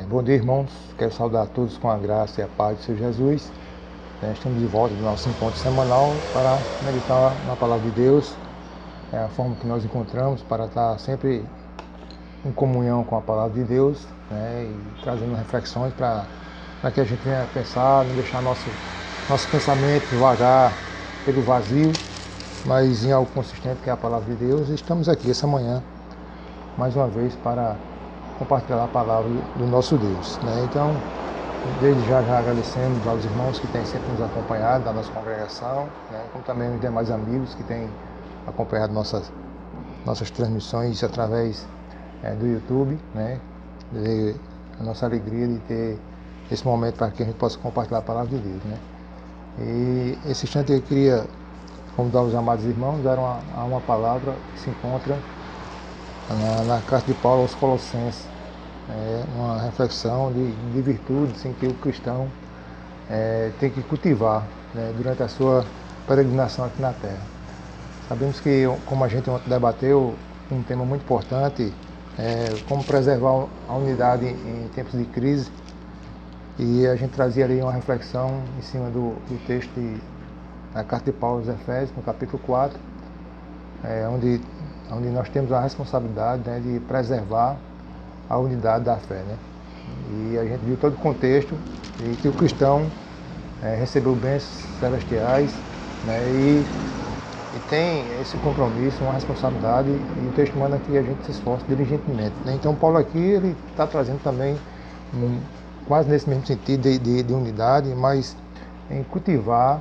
Bom dia, irmãos. Quero saudar a todos com a graça e a paz do Senhor Jesus. Estamos de volta do nosso encontro semanal para meditar na Palavra de Deus. É a forma que nós encontramos para estar sempre em comunhão com a Palavra de Deus, e trazendo reflexões para que a gente venha pensar, não deixar nosso pensamento vagar pelo vazio, mas em algo consistente que é a Palavra de Deus. E estamos aqui essa manhã, mais uma vez, para compartilhar a palavra do nosso Deus. Então, desde já agradecemos aos irmãos que têm sempre nos acompanhado da nossa congregação, como também os demais amigos que têm acompanhado nossas transmissões através do YouTube, a nossa alegria de ter esse momento para que a gente possa compartilhar a palavra de Deus. E esse instante eu queria convidar os amados irmãos a uma palavra que se encontra na carta de Paulo aos Colossenses, uma reflexão de virtudes em que o cristão tem que cultivar durante a sua peregrinação aqui na Terra. Sabemos que, como a gente ontem debateu, um tema muito importante como preservar a unidade em tempos de crise, e a gente trazia ali uma reflexão em cima do texto da carta de Paulo aos Efésios, no capítulo 4, onde nós temos a responsabilidade de preservar a unidade da fé. E a gente viu todo o contexto e que o cristão recebeu bênçãos celestiais, e tem esse compromisso, uma responsabilidade, e o texto manda que a gente se esforce diligentemente. Então Paulo aqui ele está trazendo também quase nesse mesmo sentido de unidade, mas em cultivar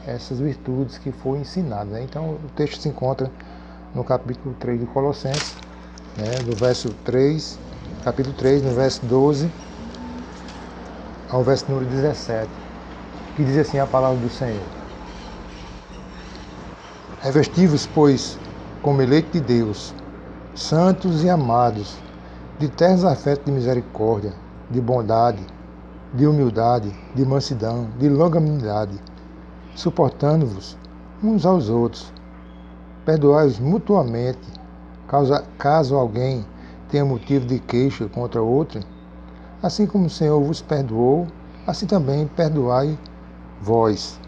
essas virtudes que foram ensinadas. Então o texto se encontra no capítulo 3 de Colossenses, do verso 3, capítulo 3, no verso 12 ao verso número 17, que diz assim a palavra do Senhor: Revesti-vos, pois, como eleito de Deus, santos e amados, de ternos afetos de misericórdia, de bondade, de humildade, de mansidão, de longanimidade, suportando-vos uns aos outros. Perdoai-vos mutuamente, caso alguém tenha motivo de queixa contra outro. Assim como o Senhor vos perdoou, assim também perdoai vós.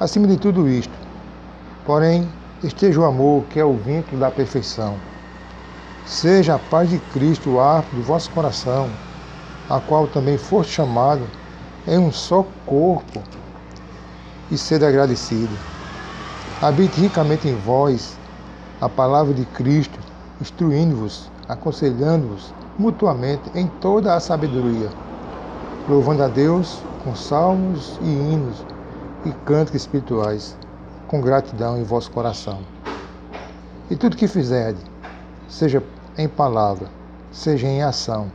Acima de tudo isto, porém, esteja o amor, que é o vínculo da perfeição. Seja a paz de Cristo o árbitro do vosso coração, a qual também foste chamado em um só corpo, e sede agradecido. Habite ricamente em vós a palavra de Cristo, instruindo-vos, aconselhando-vos mutuamente em toda a sabedoria, louvando a Deus com salmos e hinos e cânticos espirituais, com gratidão em vosso coração. E tudo que fizerdes, seja em palavra, seja em ação,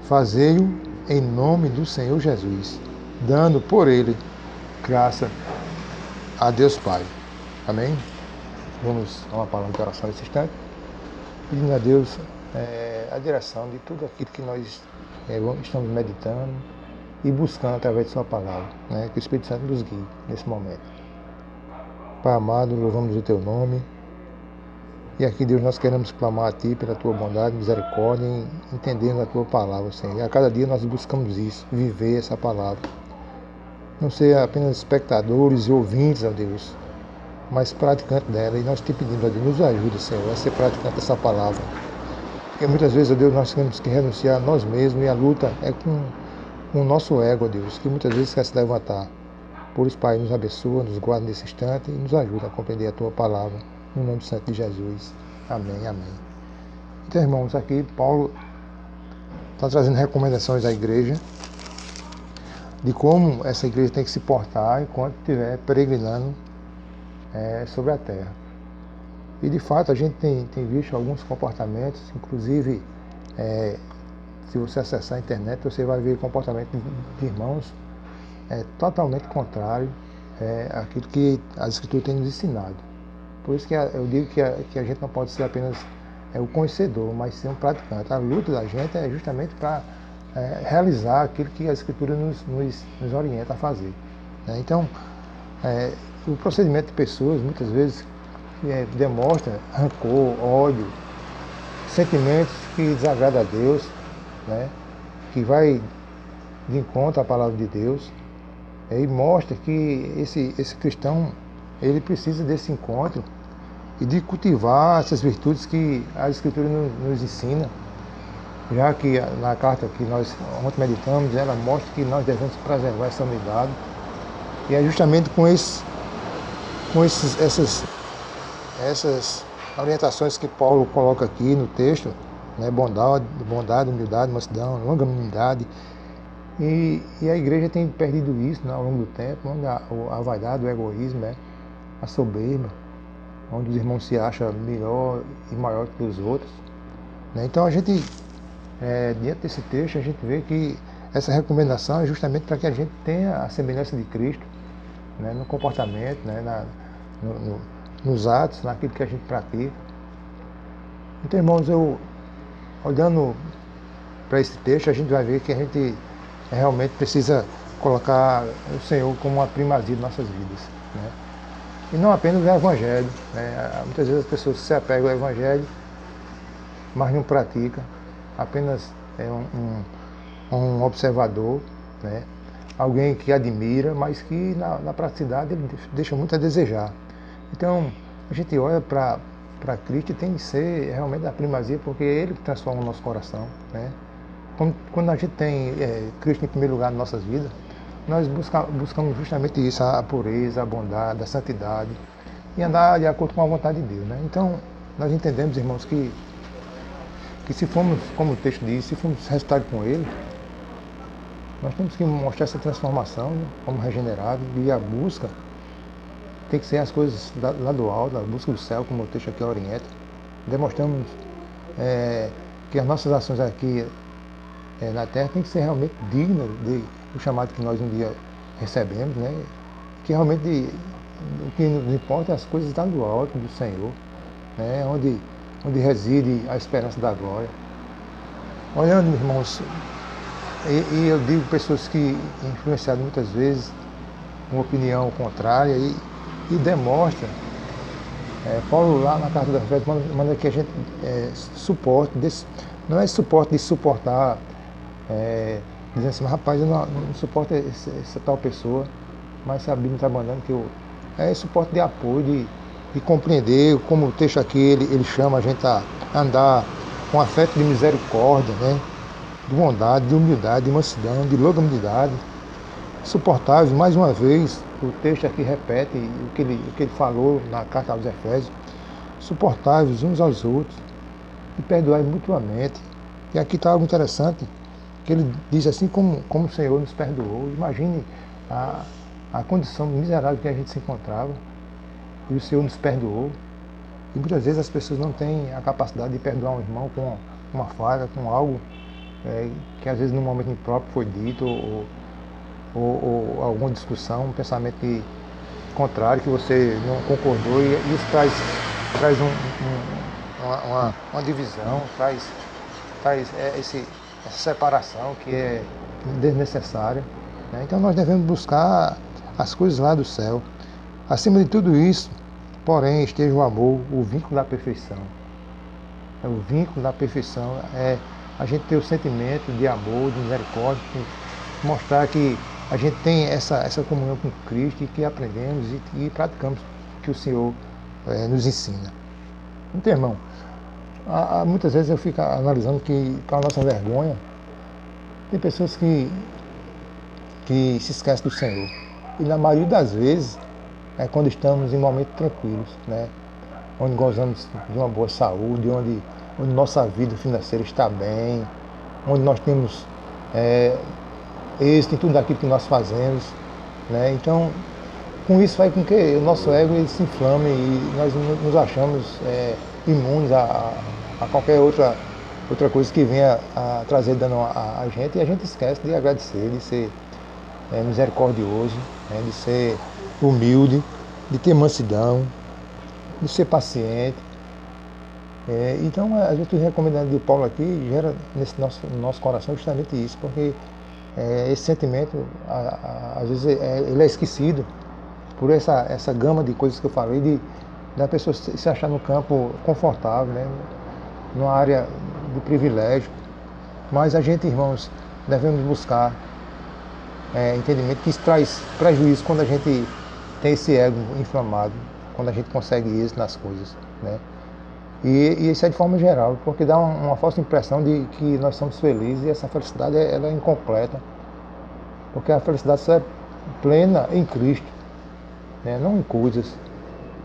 fazei-o em nome do Senhor Jesus, dando por ele graça a Deus Pai. Amém? Vamos a uma palavra de oração nesse instante, pedindo a Deus a direção de tudo aquilo que nós estamos meditando e buscando através de sua palavra, que o Espírito Santo nos guie nesse momento. Pai amado, louvamos o teu nome, e aqui, Deus, nós queremos clamar a ti pela tua bondade, misericórdia, entendendo a tua palavra, Senhor. E a cada dia nós buscamos isso, viver essa palavra. Não ser apenas espectadores e ouvintes, ó Deus, mas praticante dela. E nós te pedimos, ó Deus, nos ajuda, Senhor, a ser praticante dessa palavra. Porque muitas vezes, ó Deus, nós temos que renunciar a nós mesmos, e a luta é com o nosso ego, ó Deus, que muitas vezes quer se levantar. Por isso, Pai, nos abençoa, nos guarda nesse instante e nos ajuda a compreender a tua palavra. No nome do Santo de Jesus. Amém, amém. Então, irmãos, aqui Paulo está trazendo recomendações à igreja de como essa igreja tem que se portar enquanto estiver peregrinando sobre a terra. E, de fato, a gente tem visto alguns comportamentos, inclusive, se você acessar a internet, você vai ver comportamento de irmãos totalmente contrário àquilo que a Escritura tem nos ensinado. Por isso que eu digo que a gente não pode ser apenas o conhecedor, mas ser um praticante. A luta da gente é justamente para realizar aquilo que a Escritura nos orienta a fazer. Então, o procedimento de pessoas, muitas vezes, demonstra rancor, ódio, sentimentos que desagradam a Deus, né, que vai de encontro à palavra de Deus, e mostra que esse cristão, ele precisa desse encontro e de cultivar essas virtudes que a Escritura nos ensina, já que na carta que nós ontem meditamos, ela mostra que nós devemos preservar essa unidade, e é justamente essas orientações que Paulo coloca aqui no texto, né, bondade, humildade, mansidão, longanimidade. E a igreja tem perdido isso, né, ao longo do tempo, onde a vaidade, o egoísmo, né, a soberba, onde os irmãos se acham melhor e maior que os outros, né. Então a gente, diante desse texto, a gente vê que essa recomendação é justamente para que a gente tenha a semelhança de Cristo, né, no comportamento, né, nos atos, naquilo que a gente pratica. Então, irmãos, olhando para esse texto, a gente vai ver que a gente realmente precisa colocar o Senhor como uma primazia de nossas vidas, né? E não apenas o Evangelho, né? Muitas vezes as pessoas se apegam ao Evangelho, mas não praticam, apenas é um observador, né? Alguém que admira, mas que na praticidade ele deixa muito a desejar. Então, a gente olha para Cristo e tem que ser realmente a primazia, porque é Ele que transforma o nosso coração, né? Quando a gente tem Cristo em primeiro lugar nas nossas vidas, nós buscamos justamente isso, a pureza, a bondade, a santidade, e andar de acordo com a vontade de Deus, né? Então, nós entendemos, irmãos, que se formos, como o texto diz, se formos resultado com Ele, nós temos que mostrar essa transformação, né, como regenerado, e a busca tem que ser as coisas lá do alto, a busca do céu, como o texto aqui orienta. Demonstramos que as nossas ações aqui na Terra tem que ser realmente dignas do chamado que nós um dia recebemos, né? Que realmente o que nos importa é as coisas lá do alto, do Senhor, né? Onde reside a esperança da glória. Olhando, irmãos, e eu digo pessoas que influenciadas muitas vezes uma opinião contrária e demonstra, Paulo lá na carta das Efésios manda que a gente suporte, não é suporte de suportar, dizendo assim, mas rapaz, eu não suporto essa tal pessoa, mas a Bíblia está mandando que é suporte de apoio, de compreender, como o texto aqui ele chama a gente a andar com afeto de misericórdia, né? De bondade, de humildade, de mansidão, de longanimidade, suportáveis. Mais uma vez, o texto aqui repete o que ele falou na carta aos Efésios: suportáveis uns aos outros e perdoai mutuamente. E aqui está algo interessante, que ele diz assim, como o Senhor nos perdoou. Imagine a condição miserável que a gente se encontrava, e o Senhor nos perdoou. E muitas vezes as pessoas não têm a capacidade de perdoar um irmão com uma falha, com algo que às vezes no momento impróprio foi dito, ou alguma discussão, um pensamento contrário, que você não concordou, e isso traz uma divisão, traz essa separação que é desnecessária, né? Então nós devemos buscar as coisas lá do céu. Acima de tudo isso, porém, esteja o amor, o vínculo da perfeição. O vínculo da perfeição é a gente ter o sentimento de amor, de misericórdia, mostrar que a gente tem essa comunhão com Cristo, e que aprendemos e praticamos o que o Senhor nos ensina. Então, irmão, muitas vezes eu fico analisando que, para a nossa vergonha, tem pessoas que se esquecem do Senhor. E na maioria das vezes é quando estamos em momentos tranquilos, né? Onde gozamos de uma boa saúde, onde nossa vida financeira está bem, onde nós temos êxito em tudo aquilo que nós fazemos, né? Então, com isso faz com que o nosso ego ele se inflame e nós nos achamos imunes a qualquer outra coisa que venha a trazer dano a gente, e a gente esquece de agradecer, de ser misericordioso, né? De ser humilde, de ter mansidão, de ser paciente. Então, a gente recomendando de Paulo aqui gera no nosso coração justamente isso, porque esse sentimento, às vezes, ele é esquecido por essa gama de coisas que eu falei, da pessoa se achar no campo confortável, né? Numa área de privilégio, Mas a gente, irmãos, devemos buscar entendimento, que isso traz prejuízo quando a gente tem esse ego inflamado, quando a gente consegue isso nas coisas, né? E isso é de forma geral, porque dá uma falsa impressão de que nós somos felizes, e essa felicidade ela é incompleta, porque a felicidade só é plena em Cristo, né? Não em coisas.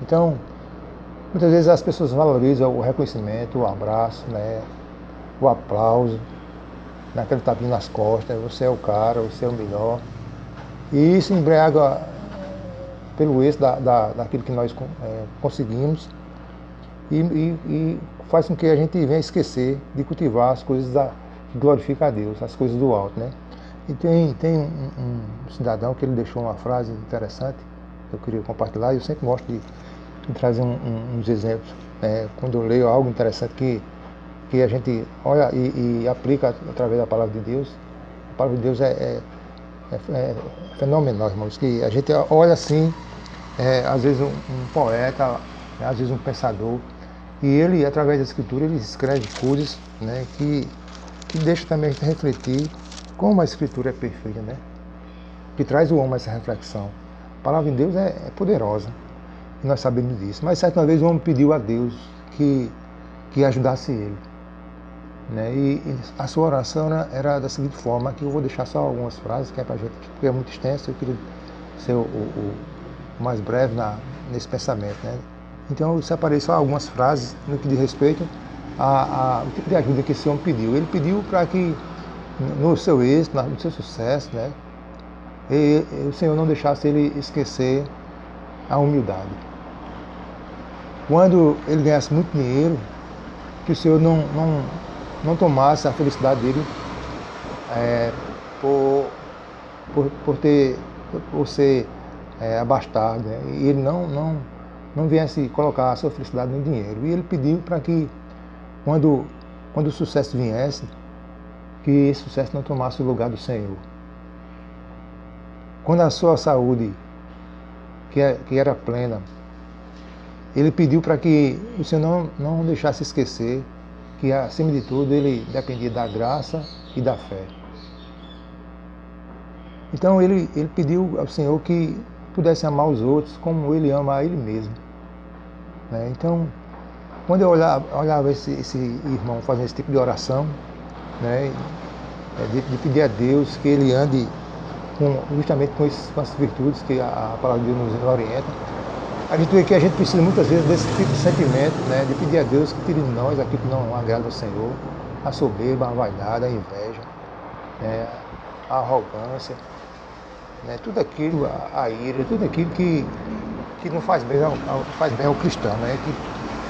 Então, muitas vezes as pessoas valorizam o reconhecimento, o abraço, né? O aplauso, naquele tapinha nas costas, você é o cara, você é o melhor. E isso embriaga pelo êxito daquilo que nós conseguimos, e faz com que a gente venha esquecer de cultivar as coisas que glorificam a Deus, as coisas do alto, né? E tem um cidadão que ele deixou uma frase interessante, que eu queria compartilhar, e eu sempre gosto de trazer uns exemplos, quando eu leio algo interessante que a gente olha e aplica através da palavra de Deus. A palavra de Deus é fenomenal, irmãos, que a gente olha assim, às vezes um poeta, às vezes um pensador, e ele, através da escritura, ele escreve coisas, né, que deixa também a gente refletir como a escritura é perfeita, né, que traz o homem a essa reflexão. A palavra de Deus é poderosa, e nós sabemos disso, mas certa vez o homem pediu a Deus que ajudasse ele, né, e a sua oração era da seguinte forma, que eu vou deixar só algumas frases, que é pra gente, porque é muito extenso, eu queria ser o mais breve nesse pensamento, né. Então eu separei só algumas frases no que diz respeito ao tipo de ajuda que esse homem pediu. Ele pediu para que no seu êxito, no seu sucesso, né, o Senhor não deixasse ele esquecer a humildade. Quando ele ganhasse muito dinheiro, que o Senhor não tomasse a felicidade dele por ser abastado, né, e ele não viesse colocar a sua felicidade no dinheiro. E ele pediu para que, quando o sucesso viesse, que esse sucesso não tomasse o lugar do Senhor. Quando a sua saúde, que era plena, ele pediu para que o Senhor não deixasse esquecer que, acima de tudo, ele dependia da graça e da fé. Então ele pediu ao Senhor que pudesse amar os outros como ele ama a ele mesmo. Então, quando eu olhava esse irmão fazendo esse tipo de oração, né, de pedir a Deus que ele ande justamente com as virtudes que a palavra de Deus nos orienta, a gente vê que a gente precisa muitas vezes desse tipo de sentimento, né, de pedir a Deus que tire de nós aquilo que não agrada ao Senhor, a soberba, a vaidade, a inveja, a arrogância, né, tudo aquilo, a ira, tudo aquilo que não faz bem ao cristão, né?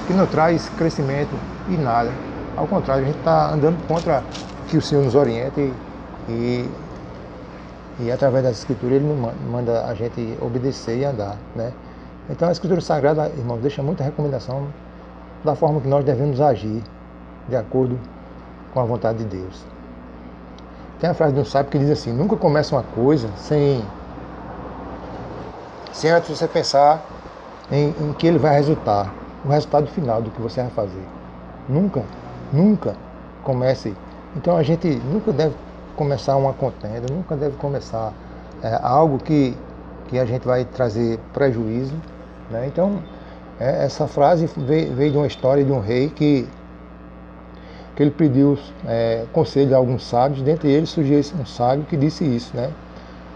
Que não traz crescimento e nada. Ao contrário, a gente está andando contra que o Senhor nos oriente e através da Escritura Ele manda a gente obedecer e andar, né? Então a Escritura Sagrada, irmãos, deixa muita recomendação da forma que nós devemos agir de acordo com a vontade de Deus. Tem a frase de um sábio que diz assim: nunca começa uma coisa sem antes você pensar em que ele vai resultar, o resultado final do que você vai fazer. Nunca comece. Então a gente nunca deve começar uma contenda, nunca deve começar algo que a gente vai trazer prejuízo, né? Então essa frase veio de uma história de um rei que ele pediu conselho a alguns sábios, dentre eles surgiu um sábio que disse isso, né?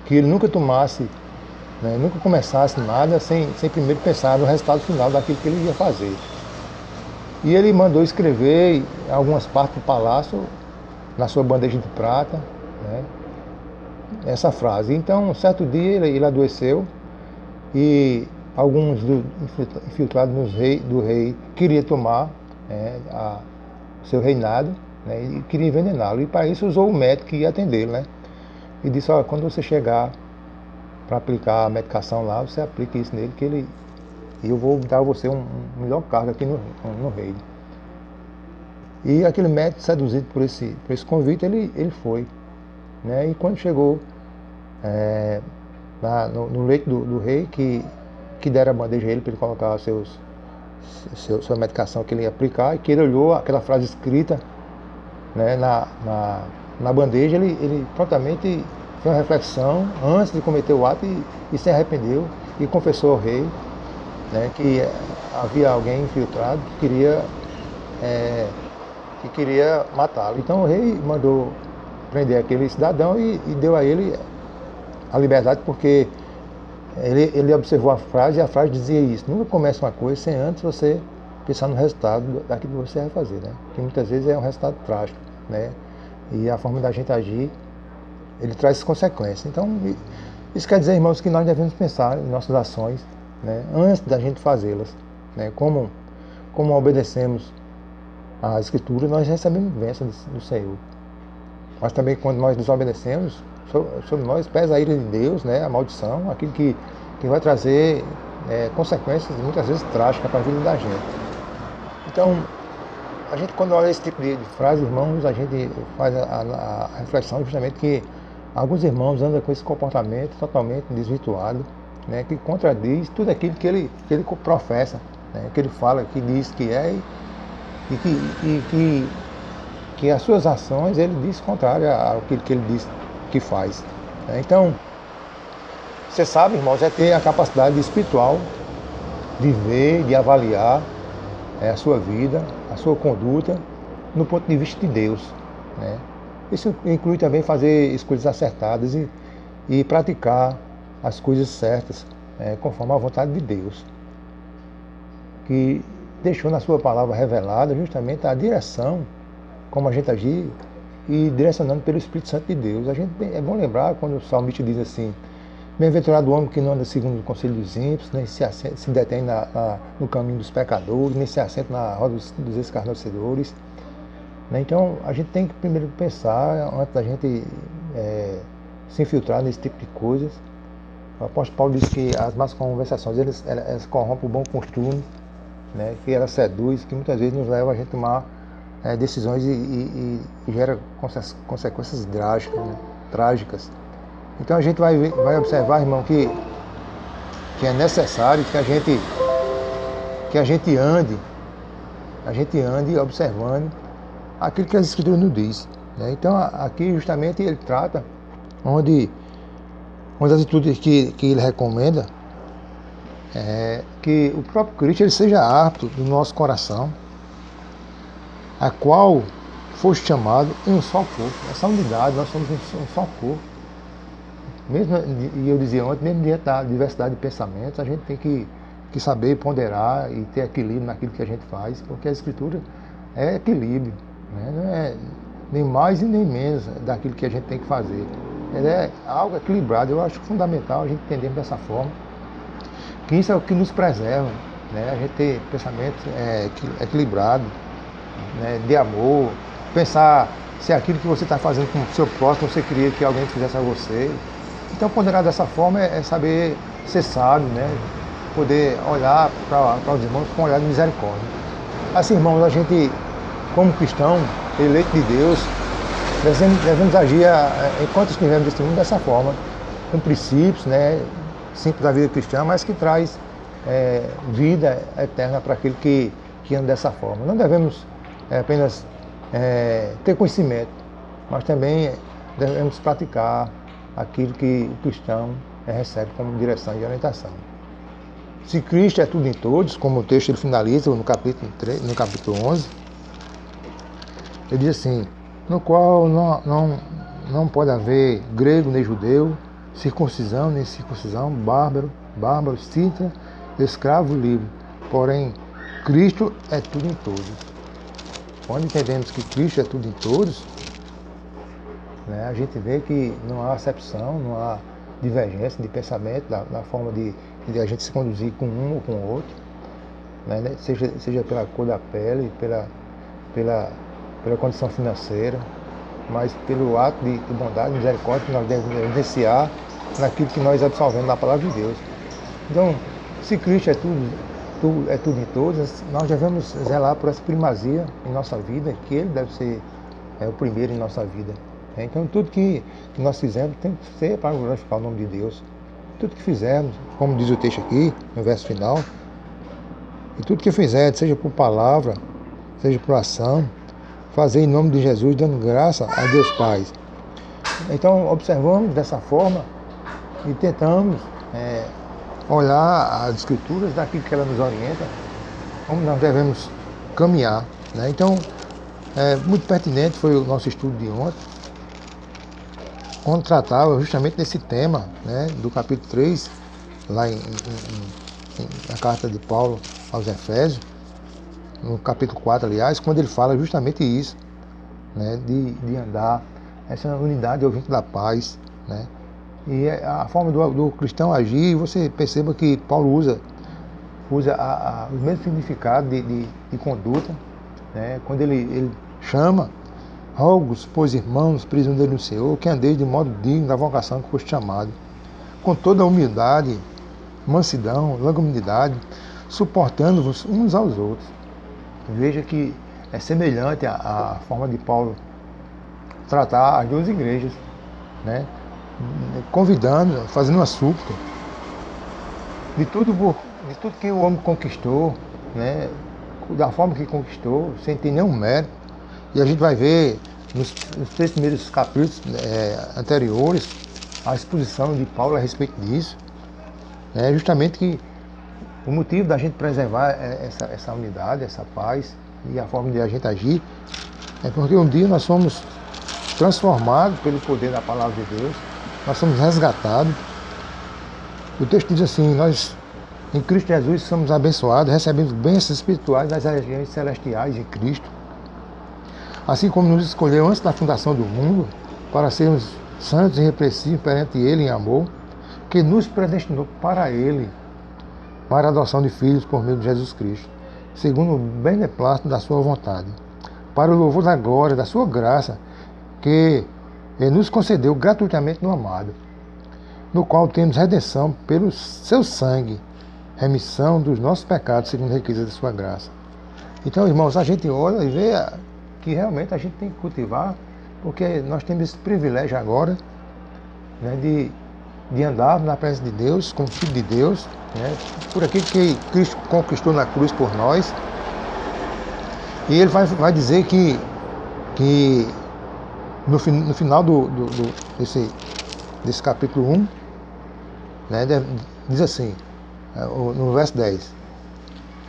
Que ele nunca tomasse, né, nunca começasse nada sem primeiro pensar no resultado final daquilo que ele ia fazer. E ele mandou escrever algumas partes do palácio, na sua bandeja de prata, né, essa frase. Então, um certo dia ele adoeceu e alguns infiltrados do rei queriam tomar o seu reinado, né, e queriam envenená-lo. E para isso usou o médico que ia atendê-lo, né, e disse: olha, quando você chegar para aplicar a medicação lá, você aplica isso nele, e eu vou dar a você um melhor cargo aqui no reino. E aquele médico, seduzido por esse convite, ele foi, né? E quando chegou no leito do rei, que deram a bandeja a ele para ele colocar sua medicação que ele ia aplicar, e que ele olhou aquela frase escrita né, na bandeja, ele prontamente fez uma reflexão antes de cometer o ato e se arrependeu e confessou ao rei, né, que havia alguém infiltrado que queria matá-lo. Então o rei mandou prender aquele cidadão e deu a ele a liberdade, porque ele observou a frase e a frase dizia isso: nunca comece uma coisa sem antes você pensar no resultado daquilo que você vai fazer, né? Que muitas vezes é um resultado trágico, né? E a forma da gente agir, ele traz consequências. Então, isso quer dizer, irmãos, que nós devemos pensar em nossas ações, né, antes da gente fazê-las, né? Como obedecemos à Escritura, nós recebemos bênção do Senhor. Mas também, quando nós desobedecemos, sobre nós pesa a ira de Deus, né, a maldição, aquilo que vai trazer consequências muitas vezes trágicas para a vida da gente. Então, a gente, quando olha esse tipo de frase, irmãos, a gente faz a reflexão justamente que alguns irmãos andam com esse comportamento totalmente desvirtuado, né, que contradiz tudo aquilo que ele professa, né, que ele fala, que diz que é, e que as suas ações ele diz contrário àquilo que ele diz que faz. Né. Então, você sabe, irmãos, é ter a capacidade espiritual de ver, de avaliar a sua vida, a sua conduta, no ponto de vista de Deus, né? Isso inclui também fazer escolhas acertadas e praticar as coisas certas, conforme a vontade de Deus, que deixou na sua palavra revelada justamente a direção, como a gente agir, e direcionando pelo Espírito Santo de Deus. É bom lembrar quando o salmista diz assim: bem-aventurado o homem que não anda segundo o conselho dos ímpios, nem se detém no caminho dos pecadores, nem se assenta na roda dos escarnecedores. Então, a gente tem que primeiro pensar, antes da gente se infiltrar nesse tipo de coisas. O apóstolo Paulo diz que as más conversações, elas corrompem o bom costume, né, que elas seduzem, que muitas vezes nos levam a gente a tomar decisões e gera consequências drásticas, né, trágicas. Então a gente vai observar, irmão, que é necessário que a gente ande observando aquilo que as Escrituras nos diz, né? Então aqui justamente ele trata onde as atitudes que ele recomenda é que o próprio Cristo ele seja apto do nosso coração, a qual foste chamado em um só corpo. Essa unidade, nós somos um só corpo. Mesmo, e eu dizia ontem, mesmo diante da diversidade de pensamentos, a gente tem que saber ponderar e ter equilíbrio naquilo que a gente faz, porque a Escritura é equilíbrio, né? Não é nem mais e nem menos daquilo que a gente tem que fazer. Ela é algo equilibrado. Eu acho fundamental a gente entender dessa forma, que isso é o que nos preserva, né? A gente ter pensamentos equilibrados, né? De amor, pensar se aquilo que você está fazendo com o seu próximo, você queria que alguém fizesse a você. Então, ponderar dessa forma é saber ser sábio, né? Poder olhar para os irmãos com um olhar de misericórdia. Assim, irmãos, a gente, como cristão, eleito de Deus, devemos agir, enquanto estivermos neste mundo, dessa forma, com princípios, né, simples da vida cristã, mas que traz vida eterna para aquele que anda dessa forma. Não devemos apenas ter conhecimento, mas também devemos praticar aquilo que o cristão recebe como direção e orientação. Se Cristo é tudo em todos, como o texto ele finaliza no capítulo 11, ele diz assim: no qual não pode haver grego nem judeu, circuncisão nem circuncisão, bárbaro, cita, escravo, livre. Porém, Cristo é tudo em todos. Quando entendemos que Cristo é tudo em todos, né, a gente vê que não há acepção, não há divergência de pensamento na forma de a gente se conduzir com um ou com o outro, né, seja pela cor da pele, pela condição financeira, mas pelo ato de bondade e misericórdia que nós devemos evidenciar naquilo que nós absorvemos na palavra de Deus. Então, se Cristo é tudo em todos, nós devemos zelar por essa primazia em nossa vida, que Ele deve ser o primeiro em nossa vida. Então, tudo que nós fizermos tem que ser para glorificar o nome de Deus. Tudo que fizermos, como diz o texto aqui, no verso final, e tudo que fizermos, seja por palavra, seja por ação, fazer em nome de Jesus, dando graça a Deus Pai. Então, observamos dessa forma e tentamos olhar as Escrituras daquilo que ela nos orienta, como nós devemos caminhar, né? Então, muito pertinente foi o nosso estudo de ontem, onde tratava justamente desse tema, né, do capítulo 3, lá na carta de Paulo aos Efésios, no capítulo 4, aliás, quando ele fala justamente isso, né, de andar essa unidade ouvinte da paz, né? E a forma do cristão agir, você perceba que Paulo usa os mesmos significados de conduta, né? Quando ele chama: rogo-vos, pois irmãos, prisioneiros no Senhor, que andeis de modo digno da vocação que foste chamado, com toda a humildade, mansidão, longanimidade, suportando-vos uns aos outros. Veja que é semelhante à forma de Paulo tratar as duas igrejas, né? Convidando, fazendo uma súplica de tudo que o homem conquistou, né? Da forma que conquistou, sem ter nenhum mérito. E a gente vai ver nos 3 primeiros capítulos anteriores a exposição de Paulo a respeito disso. É justamente que o motivo da gente preservar essa unidade, essa paz e a forma de a gente agir é porque um dia nós somos transformados pelo poder da palavra de Deus, nós somos resgatados. O texto diz assim: nós em Cristo Jesus somos abençoados, recebemos bênçãos espirituais das regiões celestiais em Cristo, assim como nos escolheu antes da fundação do mundo para sermos santos e irrepreensíveis perante Ele em amor, que nos predestinou para Ele, para a adoção de filhos por meio de Jesus Cristo, segundo o beneplácito da sua vontade, para o louvor da glória da sua graça, que nos concedeu gratuitamente no amado, no qual temos redenção pelo seu sangue, remissão dos nossos pecados, segundo a riqueza de sua graça. Então, irmãos, a gente olha e vê que realmente a gente tem que cultivar, porque nós temos esse privilégio agora, né, de andar na presença de Deus, como filho de Deus, né, por aquilo que Cristo conquistou na cruz por nós. E ele vai dizer que no final desse capítulo 1, né, diz assim, no verso 10: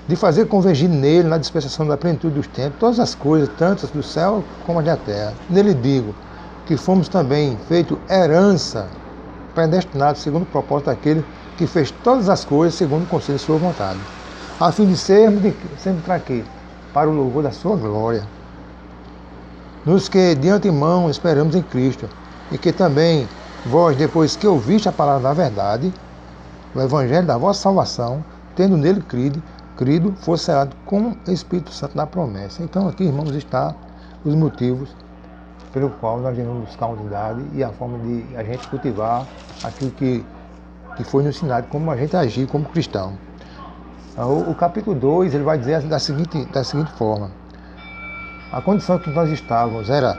de fazer convergir nele, na dispensação da plenitude dos tempos, todas as coisas, tantas do céu como as da terra. Nele digo que fomos também feitos herança, predestinados segundo o propósito daquele que fez todas as coisas segundo o conselho de sua vontade, a fim de sermos sempre para quê? Para o louvor da sua glória, nos que de antemão esperamos em Cristo, e que também vós, depois que ouviste a palavra da verdade, o evangelho da vossa salvação, tendo nele crido, fosse selado com o Espírito Santo na promessa. Então aqui, irmãos, está os motivos pelo qual nós devemos buscar a unidade e a forma de a gente cultivar aquilo que foi nos ensinado, como a gente agir como cristão. O capítulo 2, ele vai dizer da seguinte forma: a condição que nós estávamos era,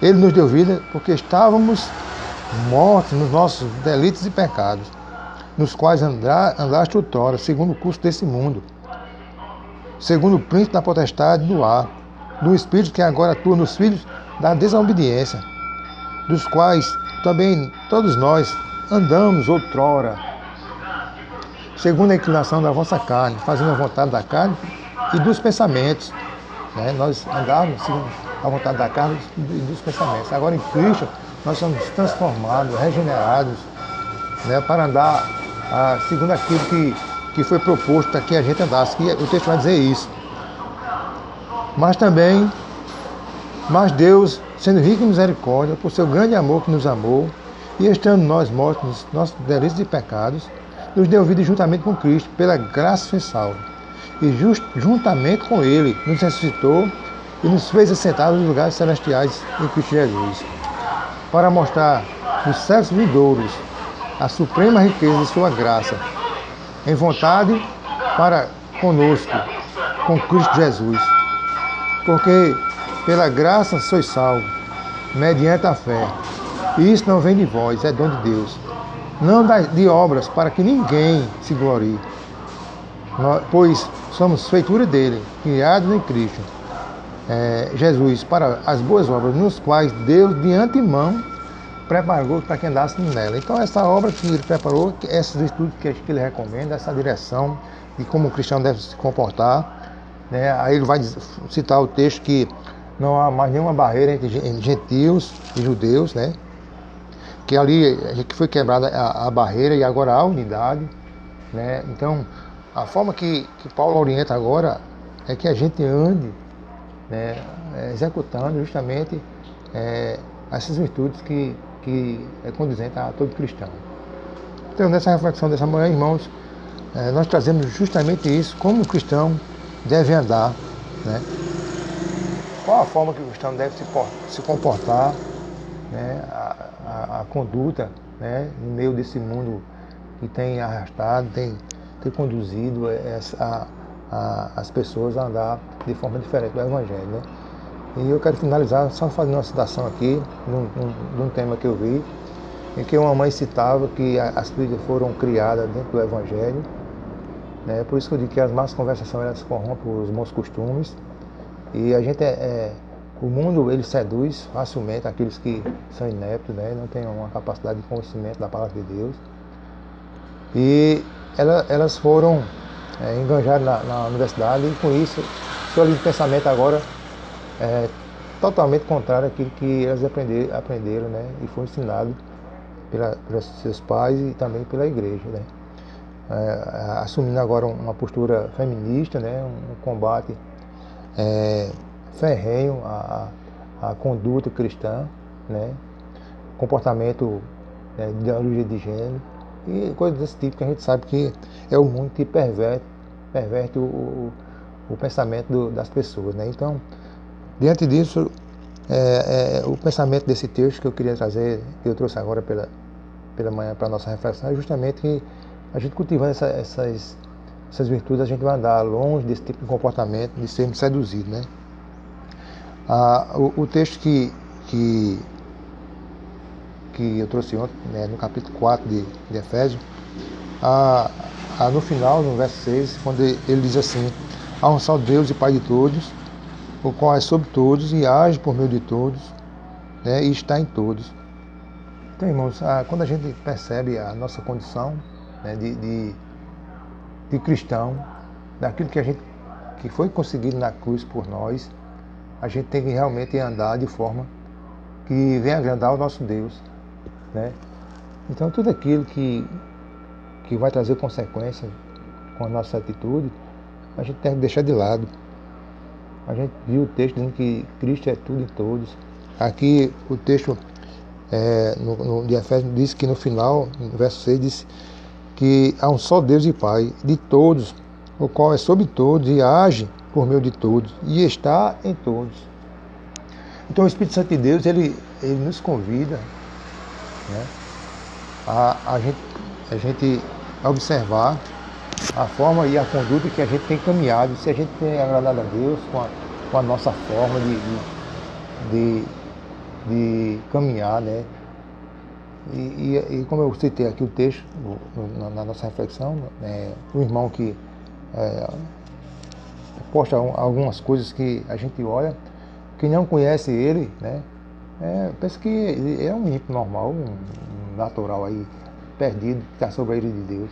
ele nos deu vida porque estávamos mortos nos nossos delitos e pecados, nos quais andaste outrora, segundo o curso desse mundo, segundo o príncipe da potestade do ar, do espírito que agora atua nos filhos da desobediência, dos quais também todos nós andamos outrora, segundo a inclinação da vossa carne, fazendo a vontade da carne e dos pensamentos. Né? Nós andávamos segundo a vontade da carne e dos pensamentos. Agora em Cristo nós somos transformados, regenerados, né? Para andar segundo aquilo que foi proposto para que a gente andasse. E o texto vai dizer isso. Mas Deus, sendo rico em misericórdia, por seu grande amor que nos amou, e estando nós mortos nos nossos delitos e pecados, nos deu vida juntamente com Cristo, pela graça foi salvo. E juntamente com Ele nos ressuscitou e nos fez assentar nos lugares celestiais em Cristo Jesus, para mostrar nos séculos vindouros a suprema riqueza de sua graça, em vontade para conosco, com Cristo Jesus. Porque pela graça sois salvos, mediante a fé. E isso não vem de vós, é dom de Deus. Não de obras, para que ninguém se glorie. Pois somos feitura dele, criados em Cristo, Jesus para as boas obras, nos quais Deus de antemão preparou para que andasse nela. Então essa obra que ele preparou, esses estudos que ele recomenda, essa direção de como o cristão deve se comportar, né? Aí ele vai citar o texto que não há mais nenhuma barreira entre gentios e judeus, né? Que ali que foi quebrada a barreira e agora há unidade, né? Então a forma que Paulo orienta agora é que a gente ande, né, executando justamente essas virtudes que é condizente a todo cristão. Então, nessa reflexão dessa manhã, irmãos, nós trazemos justamente isso, como o cristão deve andar, né? Qual a forma que o cristão deve se comportar, né? A conduta, né? No meio desse mundo que tem arrastado, tem conduzido as pessoas a andar de forma diferente do Evangelho, né? E eu quero finalizar só fazendo uma citação aqui, num tema que eu vi, em que uma mãe citava que as filhas foram criadas dentro do Evangelho, né? Por isso que eu digo que as más conversações elas corrompem os bons costumes, e a gente o mundo ele seduz facilmente aqueles que são ineptos, né? Não têm uma capacidade de conhecimento da palavra de Deus, e elas foram enganjadas na universidade, e com isso seu livre pensamento agora totalmente contrário àquilo que elas aprenderam, né? E foi ensinado pelos seus pais e também pela igreja, né? Assumindo agora uma postura feminista, né? Um combate ferrenho à conduta cristã, né? Comportamento, né, de ideologia de gênero e coisas desse tipo que a gente sabe que é o mundo que perverte o pensamento das pessoas, né? Então, diante disso, o pensamento desse texto que eu queria trazer, que eu trouxe agora pela manhã para a nossa reflexão, é justamente que a gente cultivando essas virtudes, a gente vai andar longe desse tipo de comportamento, de sermos seduzidos, né? O texto que eu trouxe ontem, né, no capítulo 4 de Efésios, no final, no verso 6, quando ele diz assim: há um só Deus e Pai de todos, o qual é sobre todos e age por meio de todos, né, e está em todos. Então, irmãos, quando a gente percebe a nossa condição, né, de cristão, daquilo que foi conseguido na cruz por nós, a gente tem que realmente andar de forma que venha agradar o nosso Deus, né? Então, tudo aquilo que vai trazer consequências com a nossa atitude, a gente tem que deixar de lado. A gente viu o texto dizendo que Cristo é tudo em todos. Aqui o texto de Efésios diz que no final, no verso 6, diz que há um só Deus e Pai de todos, o qual é sobre todos e age por meio de todos e está em todos. Então o Espírito Santo de Deus, ele nos convida, né, a gente observar a forma e a conduta que a gente tem caminhado, se a gente tem agradado a Deus com a nossa forma de caminhar, né? E como eu citei aqui o texto na nossa reflexão, o irmão que posta algumas coisas que a gente olha, quem não conhece ele, né, pensa que ele é um ímpio normal, um natural aí, perdido, que está sobre a ira de Deus.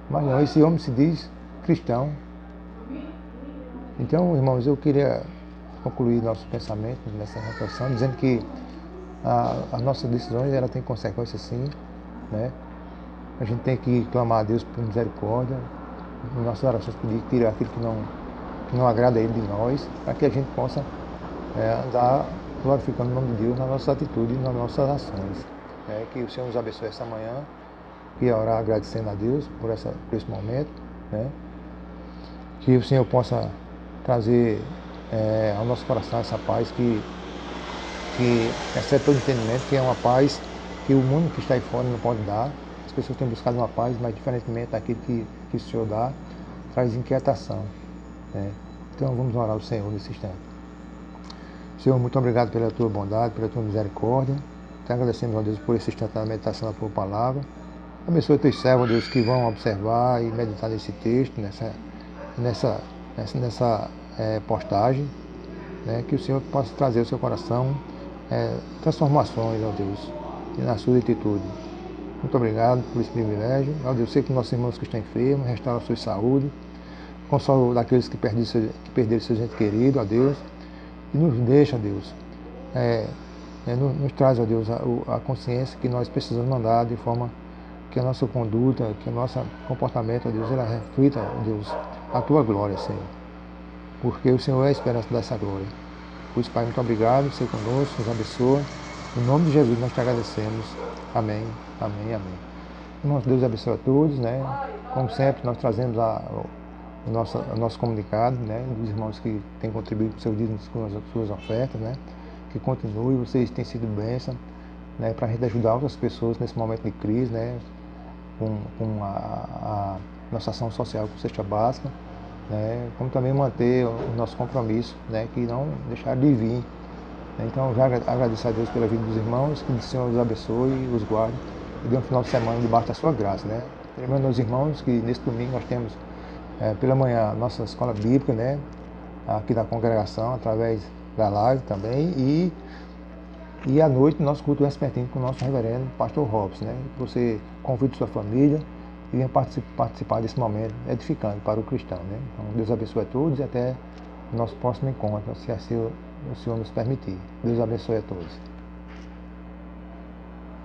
Mas não, esse homem se diz cristão. Então, irmãos, eu queria concluir nosso pensamento nessa reflexão, dizendo que as nossas decisões ela tem consequências sim, né? A gente tem que clamar a Deus por misericórdia, em nossas orações pedir que tire aquilo que não agrada a Ele de nós, para que a gente possa andar glorificando o nome de Deus nas nossas atitudes e nas nossas ações. Que o Senhor nos abençoe essa manhã e orar agradecendo a Deus por esse momento, né? Que o Senhor possa trazer ao nosso coração essa paz que excede todo entendimento, que é uma paz que o mundo que está aí fora não pode dar. As pessoas têm buscado uma paz, mas diferentemente daquilo que o Senhor dá, traz inquietação, né? Então vamos orar ao Senhor nesse instante. Senhor, muito obrigado pela tua bondade, pela tua misericórdia. Te agradecemos, ó Deus, por esse instante da meditação da tua palavra. Abençoe teus servos, ó Deus, que vão observar e meditar nesse texto, nessa postagem. né? Que o Senhor possa trazer ao seu coração transformações, ó Deus, e na sua atitude. Muito obrigado por esse privilégio. Ó Deus, sei que nossos irmãos que estão enfermos, restaura a sua saúde, consola daqueles que perderam seu gente querido, ó Deus, e nos deixa, ó Deus, nos traz, ó Deus, a consciência que nós precisamos andar de forma que a nossa conduta, que o nosso comportamento, ó Deus, ela reflita, ó Deus, a tua glória, Senhor. Porque o Senhor é a esperança dessa glória. Por isso, Pai, muito obrigado, seja conosco, nos abençoa. Em nome de Jesus nós te agradecemos. Amém, amém, amém. Irmãos, Deus abençoe a todos, né? Como sempre, nós trazemos o nosso comunicado, né? Dos irmãos que têm contribuído com seus dízimos, com as suas ofertas, né? Que continue, vocês têm sido bênção, né? Para a gente ajudar outras pessoas nesse momento de crise, né? Com a nossa ação social com cesta básica, né? Como também manter o nosso compromisso, né? Que não deixar de vir. Então, já agradeço a Deus pela vida dos irmãos, que o Senhor os abençoe e os guarde e dê um final de semana debaixo da sua graça, né? Lembrando aos irmãos que nesse domingo nós temos pela manhã nossa escola bíblica, né? Aqui da congregação, através da live também, e à noite nosso culto vespertino com o nosso reverendo pastor Robson, né? Você convide sua família e venha participar desse momento edificante para o cristão, né? Então, Deus abençoe a todos e até o nosso próximo encontro, se assim o Senhor nos permitir. Deus abençoe a todos.